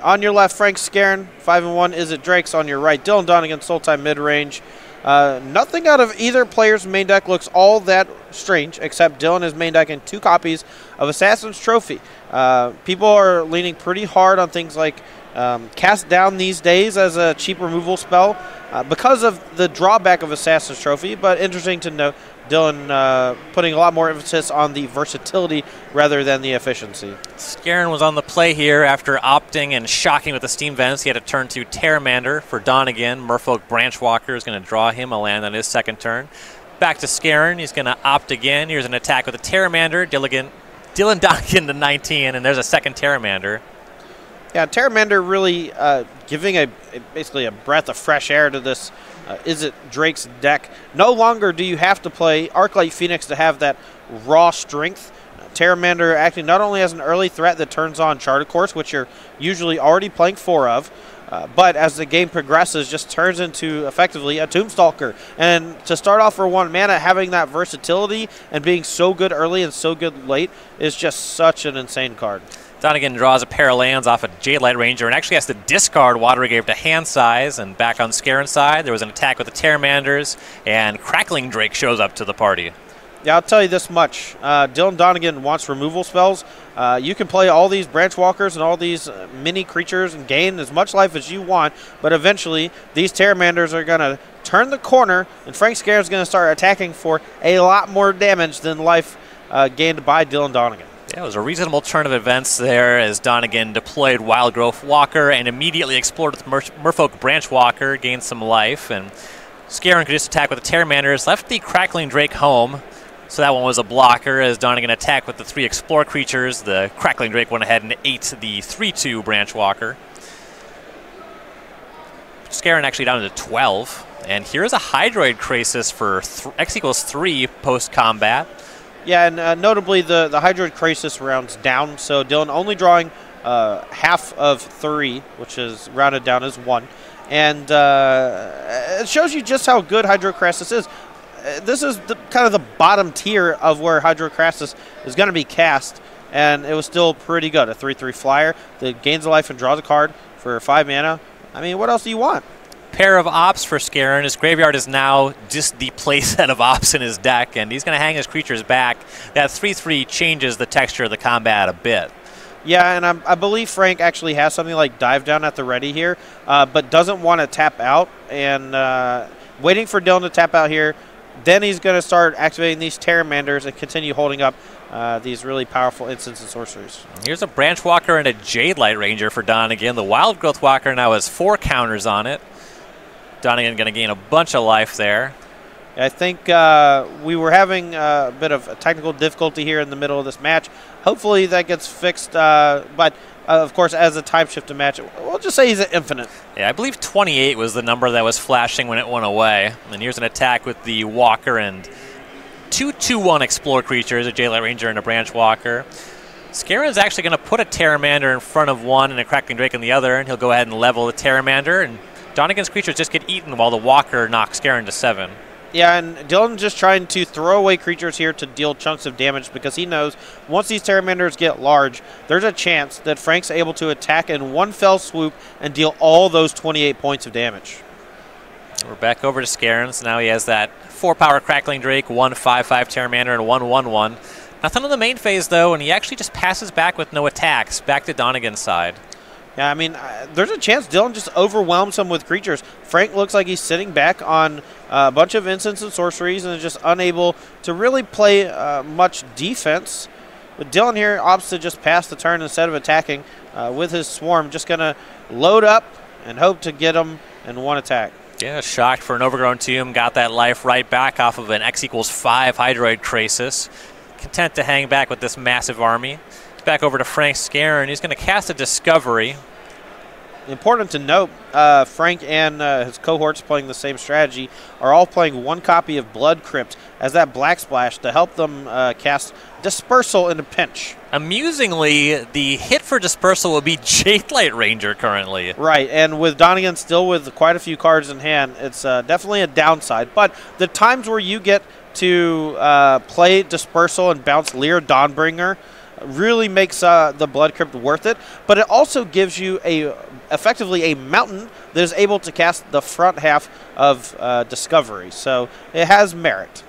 On your left, Frank Skarren, 5-1. Is it Drake's on your right? Dylan Donegan, Soul-Time mid-range. Nothing out of either player's main deck looks all that strange, except Dylan is main decking 2 copies of Assassin's Trophy. People are leaning pretty hard on things like Cast Down these days as a cheap removal spell because of the drawback of Assassin's Trophy, but interesting to note, Dylan putting a lot more emphasis on the versatility rather than the efficiency. Skarren was on the play here after opting and shocking with the Steam Vents. He had to turn to Terramander for Donegan. Merfolk Branchwalker is going to draw him a land on his second turn. Back to Skarren. He's going to opt again. Here's an attack with a Terramander. Dylan Donegan to 19, and there's a second Terramander. Yeah, Terramander really giving basically a breath of fresh air to this Is It Drake's deck. No longer do you have to play Arclight Phoenix to have that raw strength. Terramander acting not only as an early threat that turns on Charted Course, which you're usually already playing 4 of, but as the game progresses, just turns into effectively a Tombstalker. And to start off for 1 mana, having that versatility and being so good early and so good late is just such an insane card. Donegan draws a pair of lands off a Jadelight Ranger and actually has to discard Watery Grave to hand size. And back on Skarren's side, there was an attack with the Terramanders, and Crackling Drake shows up to the party. Yeah, I'll tell you this much. Dylan Donegan wants removal spells. You can play all these Branchwalkers and all these mini creatures and gain as much life as you want, but eventually these Terramanders are going to turn the corner, and Frank Skarren is going to start attacking for a lot more damage than life gained by Dylan Donegan. Yeah, it was a reasonable turn of events there as Donegan deployed Wild Growth Walker and immediately explored with Merfolk Branchwalker, gained some life, and Skarren could just attack with the Terramanders, left the Crackling Drake home. So that one was a blocker as Donegan attacked with the 3 Explore creatures. The Crackling Drake went ahead and ate the 3/2 Branchwalker. Skarren actually down to 12. And here's a Hydroid Krasis for X equals 3 post-combat. Yeah, and notably the Hydroid Krasis rounds down. So Dylan only drawing half of 3, which is rounded down as 1. And it shows you just how good Hydroid Krasis is. This is kind of the bottom tier of where Hydroid Krasis is going to be cast, and it was still pretty good. A 3/3 flyer that gains a life and draws a card for 5 mana. I mean, what else do you want? Pair of ops for Skarren. His graveyard is now just the playset of ops in his deck, and he's going to hang his creatures back. That 3/3 changes the texture of the combat a bit. Yeah, and I believe Frank actually has something like Dive Down at the ready here, but doesn't want to tap out, and waiting for Dylan to tap out here. Then he's going to start activating these Terramanders and continue holding up these really powerful instants and sorceries. Here's a Branchwalker and a Jadelight Ranger for Donegan. The Wild Growth Walker now has 4 counters on it. Donegan going to gain a bunch of life there. I think we were having a bit of a technical difficulty here in the middle of this match. Hopefully that gets fixed, but of course, as a time shift to match, we'll just say he's at infinite. Yeah, I believe 28 was the number that was flashing when it went away. And here's an attack with the Walker and 2/2/1 Explore creatures, a Jadelight Ranger and a Branchwalker. Skarren's actually going to put a Terramander in front of one and a Crackling Drake in the other, and he'll go ahead and level the Terramander, and Donegan's creatures just get eaten while the Walker knocks Skarren to 7. Yeah, and Dylan's just trying to throw away creatures here to deal chunks of damage because he knows once these Terramanders get large, there's a chance that Frank's able to attack in one fell swoop and deal all those 28 points of damage. We're back over to Skarren, so now he has that 4-power Crackling Drake, 1 5/5 Terramander, and 1 1/1. Nothing on the main phase, though, and he actually just passes back with no attacks, back to Donegan's side. Yeah, I mean, there's a chance Dylan just overwhelms him with creatures. Frank looks like he's sitting back on a bunch of instants and sorceries and is just unable to really play much defense. But Dylan here opts to just pass the turn instead of attacking with his Swarm. Just going to load up and hope to get him in 1 attack. Yeah, shocked for an Overgrown Tomb. Got that life right back off of an X equals 5 Hydroid Krasis. Content to hang back with this massive army. Back over to Frank Skarren. He's going to cast a Discovery. Important to note, Frank and his cohorts playing the same strategy are all playing 1 copy of Blood Crypt as that Black Splash to help them cast Dispersal in a pinch. Amusingly, the hit for Dispersal will be Jadelight Ranger currently. Right, and with Donegan still with quite a few cards in hand, it's definitely a downside. But the times where you get to play Dispersal and bounce Lear Dawnbringer, really makes the Blood Crypt worth it. But it also gives you effectively a mountain that is able to cast the front half of Discovery. So it has merit.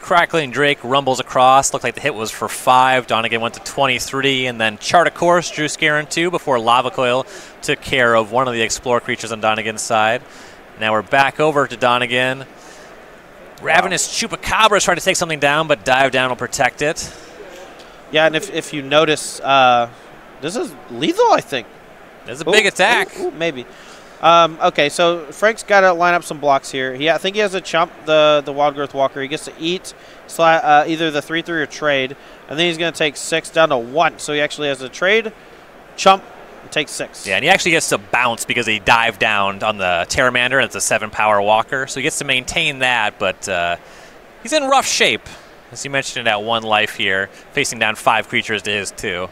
Crackling Drake rumbles across. Looked like the hit was for 5. Donegan went to 23, and then Chart a Course drew Skarren 2 before Lava Coil took care of one of the Explore creatures on Donegan's side. Now we're back over to Donegan. Ravenous Chupacabra is trying to take something down, but Dive Down will protect it. Yeah, and if you notice, this is lethal, I think. There's a big attack. Maybe. Okay, so Frank's got to line up some blocks here. I think he has to chump the Wild Growth Walker. He gets to eat either the 3/3 or trade, and then he's going to take 6 down to 1. So he actually has to trade, chump, and take 6. Yeah, and he actually gets to bounce because he dived down on the Pteramander, and it's a 7-power walker. So he gets to maintain that, but he's in rough shape. As you mentioned, at 1 life here, facing down 5 creatures to his 2.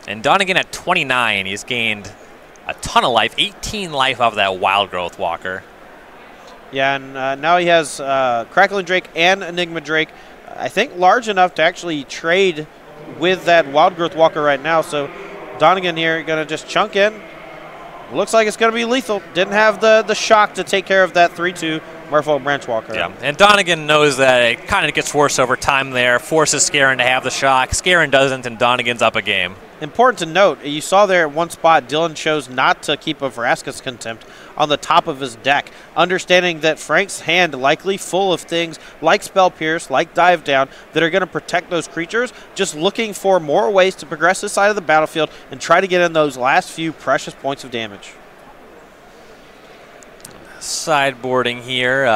And Donegan at 29, he's gained a ton of life, 18 life off of that Wild Growth Walker. Yeah, and now he has Crackling Drake and Enigma Drake, I think large enough to actually trade with that Wild Growth Walker right now. So Donegan here going to just chunk in. Looks like it's going to be lethal. Didn't have the shock to take care of that 3/2 Merfolk Branch Walker. Yeah, and Donegan knows that it kind of gets worse over time there, forces Skarren to have the shock. Skarren doesn't, and Donegan's up a game. Important to note, you saw there at one spot, Dylan chose not to keep a Vraska's Contempt on the top of his deck, understanding that Frank's hand likely full of things like Spell Pierce, like Dive Down, that are going to protect those creatures, just looking for more ways to progress this side of the battlefield and try to get in those last few precious points of damage. Sideboarding here.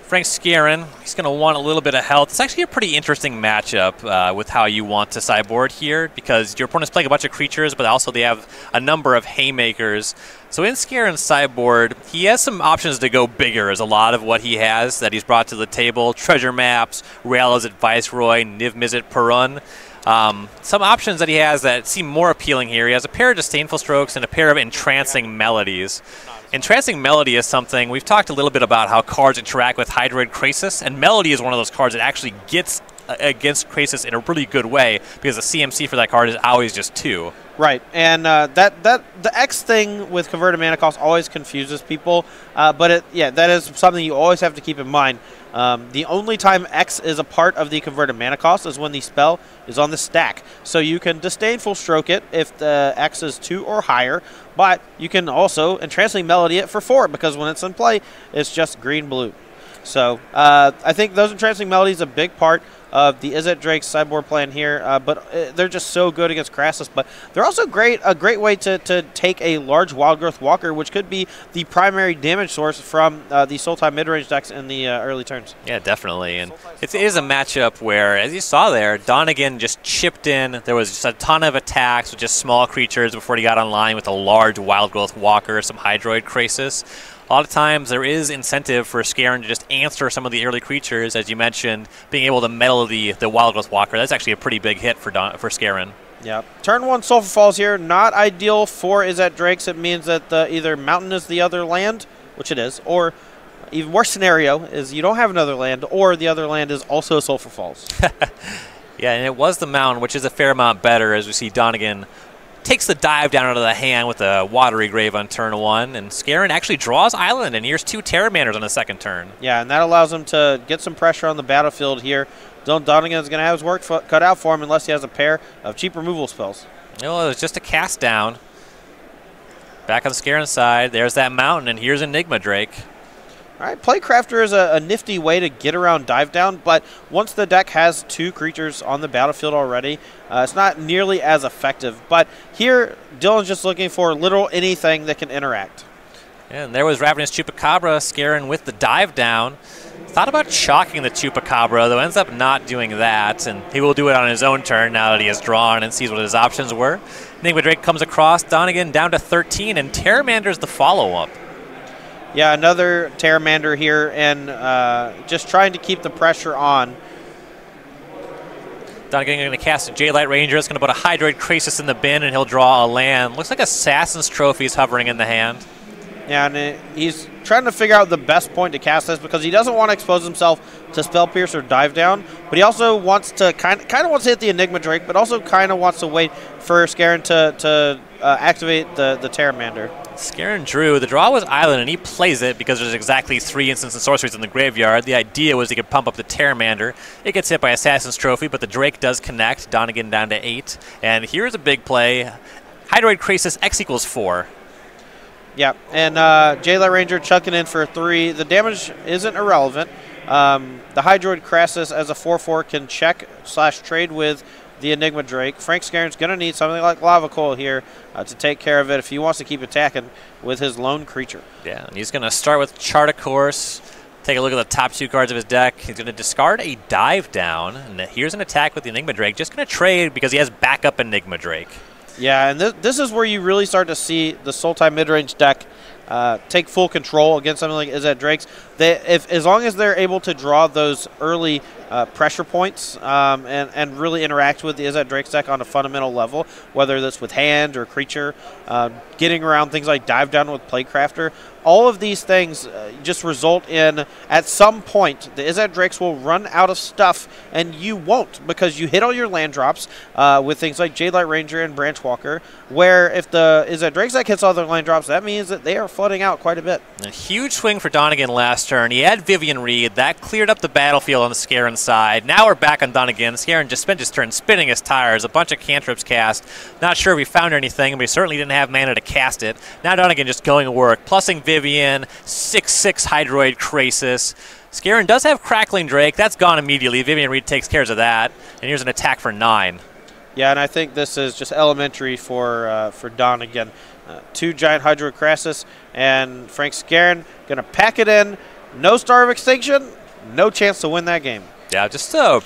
Frank Skarren, he's going to want a little bit of health. It's actually a pretty interesting matchup with how you want to sideboard here because your opponent's playing a bunch of creatures, but also they have a number of haymakers. So in Skarren's sideboard, he has some options to go bigger is a lot of what he has that he's brought to the table. Treasure Maps, Realis at Viceroy, Niv Mizzet Perun. Some options that he has that seem more appealing here. He has a pair of Disdainful Strokes and a pair of Entrancing Melodies. Entrancing Melody is something, we've talked a little bit about how cards interact with Hydroid Krasis, and Melody is one of those cards that actually gets against Krasis in a really good way because the CMC for that card is always just 2. Right, and the X thing with Converted Mana Cost always confuses people, but that is something you always have to keep in mind. The only time X is a part of the Converted Mana Cost is when the spell is on the stack. So you can Disdainful Stroke it if the X is 2 or higher, but you can also Entrancing Melody it for 4 because when it's in play, it's just green-blue. So I think those Entrancing Melodies a big part of the Izzet Drake sideboard plan here, but they're just so good against Krasis. But they're also a great way to take a large Wild Growth Walker, which could be the primary damage source from the Sultai mid-range decks in the early turns. Yeah, definitely. And it is a matchup where, as you saw there, Donegan just chipped in. There was just a ton of attacks with just small creatures before he got online with a large Wild Growth Walker, some Hydroid Krasis. A lot of times there is incentive for Skarren to just answer some of the early creatures, as you mentioned, being able to metal the Wild Growth Walker. That's actually a pretty big hit for Skarren. Yeah. Turn 1 Sulphur Falls here, not ideal for Izzet Drakes. It means that either Mountain is the other land, which it is, or even worse scenario is you don't have another land, or the other land is also Sulphur Falls. Yeah, and it was the Mountain, which is a fair amount better, as we see Donegan takes the Dive Down out of the hand with a Watery Grave on turn 1, and Skarren actually draws Island, and here's 2 Pteramanders on the second turn. Yeah, and that allows him to get some pressure on the battlefield here. Donegan is going to have his work cut out for him unless he has a pair of cheap removal spells. No, it was just a cast down. Back on the Skarren side, there's that Mountain, and here's Enigma Drake. All right, Playcrafter is a nifty way to get around Dive Down, but once the deck has 2 creatures on the battlefield already, it's not nearly as effective. But here, Dylan's just looking for literal anything that can interact. And there was Ravenous Chupacabra, Skarren with the Dive Down. Thought about chalking the Chupacabra, though ends up not doing that, and he will do it on his own turn now that he has drawn and sees what his options were. Enigma Drake comes across, Donegan down to 13, and Pteramander's the follow-up. Yeah, another Pteramander here, and just trying to keep the pressure on. Donegan going to cast a J-Light Ranger. It's going to put a Hydroid Krasis in the bin, and he'll draw a land. Looks like Assassin's Trophy's hovering in the hand. Yeah, and he's trying to figure out the best point to cast this because he doesn't want to expose himself to Spell Pierce or Dive Down, but he also wants to kind of wants to hit the Enigma Drake, but also kind of wants to wait for Skarren to activate the Terramander. Skarren drew. The draw was Island, and he plays it because there's exactly 3 instants and sorceries in the graveyard. The idea was he could pump up the Terramander. It gets hit by Assassin's Trophy, but the Drake does connect. Donegan down to 8. And here's a big play. Hydroid Krasis X equals 4. Yeah, and Jaylight Ranger chucking in for 3. The damage isn't irrelevant. The Hydroid Krasis as a 4/4 can check/trade with the Enigma Drake. Frank Skarren's going to need something like Lava Coil here to take care of it if he wants to keep attacking with his lone creature. Yeah, and he's going to start with Chart a Course. Take a look at the top 2 cards of his deck. He's going to discard a Dive Down, and here's an attack with the Enigma Drake. Just going to trade because he has backup Enigma Drake. Yeah, and this is where you really start to see the Sultai midrange deck take full control against something like Izzet Drakes. As long as they're able to draw those early pressure points and really interact with the Izzet Drakes deck on a fundamental level, whether that's with hand or creature, getting around things like Dive Down with Playcrafter, all of these things just result in, at some point, the Izzet Drakes will run out of stuff, and you won't, because you hit all your land drops with things like Jadelight Ranger and Branchwalker, where if the Izzet Drakes deck hits all their land drops, that means that they are flooding out quite a bit. A huge swing for Donegan last turn. He had Vivian Reed. That cleared up the battlefield on the Skarren side. Now we're back on Donegan. Skarren just spent his turn spinning his tires. A bunch of cantrips cast. Not sure if we found anything, but he certainly didn't have mana to cast it. Now Donegan just going to work. Plussing Vivian, 6/6 Hydroid Krasis. Skarren does have Crackling Drake. That's gone immediately. Vivian Reed takes care of that. And here's an attack for 9. Yeah, and I think this is just elementary for Donegan. 2 giant Hydroid Krasis, and Frank Skarren going to pack it in. No Star of Extinction, no chance to win that game. Yeah, just a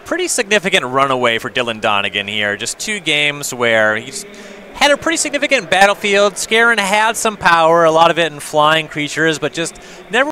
pretty significant runaway for Dylan Donegan here. Just 2 games where he's had a pretty significant battlefield. Skarren had some power, a lot of it in flying creatures, but just never